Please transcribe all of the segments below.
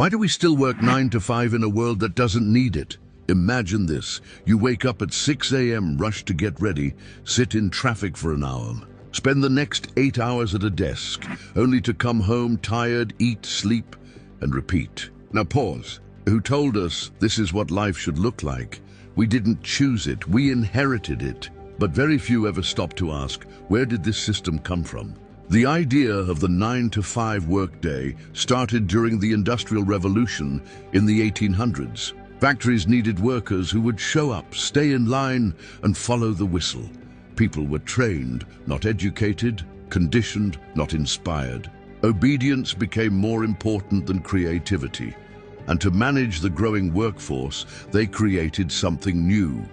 Why do we still work 9 to 5 in a world that doesn't need it? Imagine this. You wake up at 6 a.m., rush to get ready, sit in traffic for an hour, spend the next 8 hours at a desk, only to come home tired, eat, sleep, and repeat. Now pause. Who told us this is what life should look like? We didn't choose it, we inherited it. But very few ever stop to ask, where did this system come from? The idea of the 9 to 5 workday started during the Industrial Revolution in the 1800s. Factories needed workers who would show up, stay in line, and follow the whistle. People were trained, not educated, conditioned, not inspired. Obedience became more important than creativity. And to manage the growing workforce, they created something new.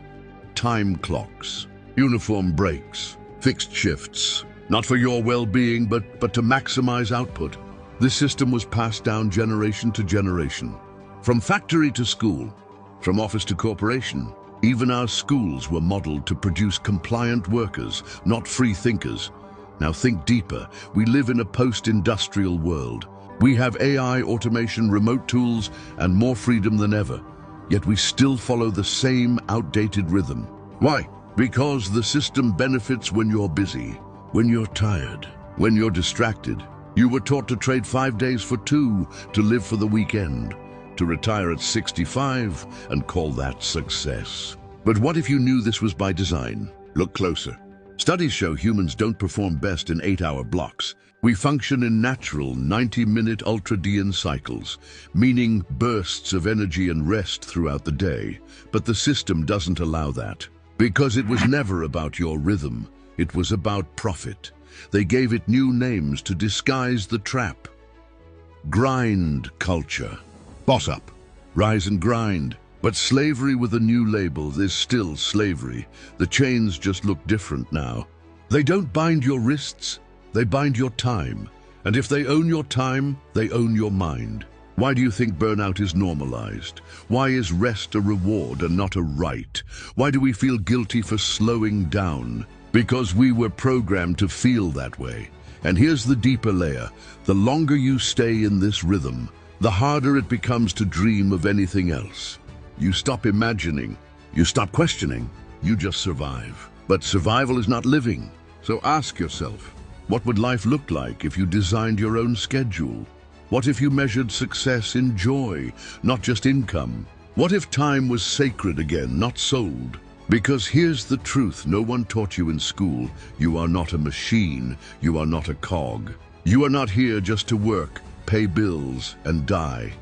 Time clocks, uniform breaks, fixed shifts. Not for your well-being, but to maximize output. This system was passed down generation to generation. From factory to school, from office to corporation, even our schools were modeled to produce compliant workers, not free thinkers. Now think deeper. We live in a post-industrial world. We have AI, automation, remote tools, and more freedom than ever. Yet we still follow the same outdated rhythm. Why? Because the system benefits when you're busy. When you're tired, when you're distracted. You were taught to trade 5 days for 2, to live for the weekend, to retire at 65 and call that success. But what if you knew this was by design? Look closer. Studies show humans don't perform best in 8-hour blocks. We function in natural 90-minute ultradian cycles, meaning bursts of energy and rest throughout the day. But the system doesn't allow that. Because it was never about your rhythm. It was about profit. They gave it new names to disguise the trap. Grind culture. Boss up. Rise and grind. But slavery with a new label is still slavery. The chains just look different now. They don't bind your wrists, they bind your time. And if they own your time, they own your mind. Why do you think burnout is normalized? Why is rest a reward and not a right? Why do we feel guilty for slowing down? Because we were programmed to feel that way. And here's the deeper layer. The longer you stay in this rhythm, the harder it becomes to dream of anything else. You stop imagining, you stop questioning, you just survive. But survival is not living. So ask yourself, what would life look like if you designed your own schedule? What if you measured success in joy, not just income? What if time was sacred again, not sold? Because here's the truth no one taught you in school. You are not a machine. You are not a cog. You are not here just to work, pay bills, and die.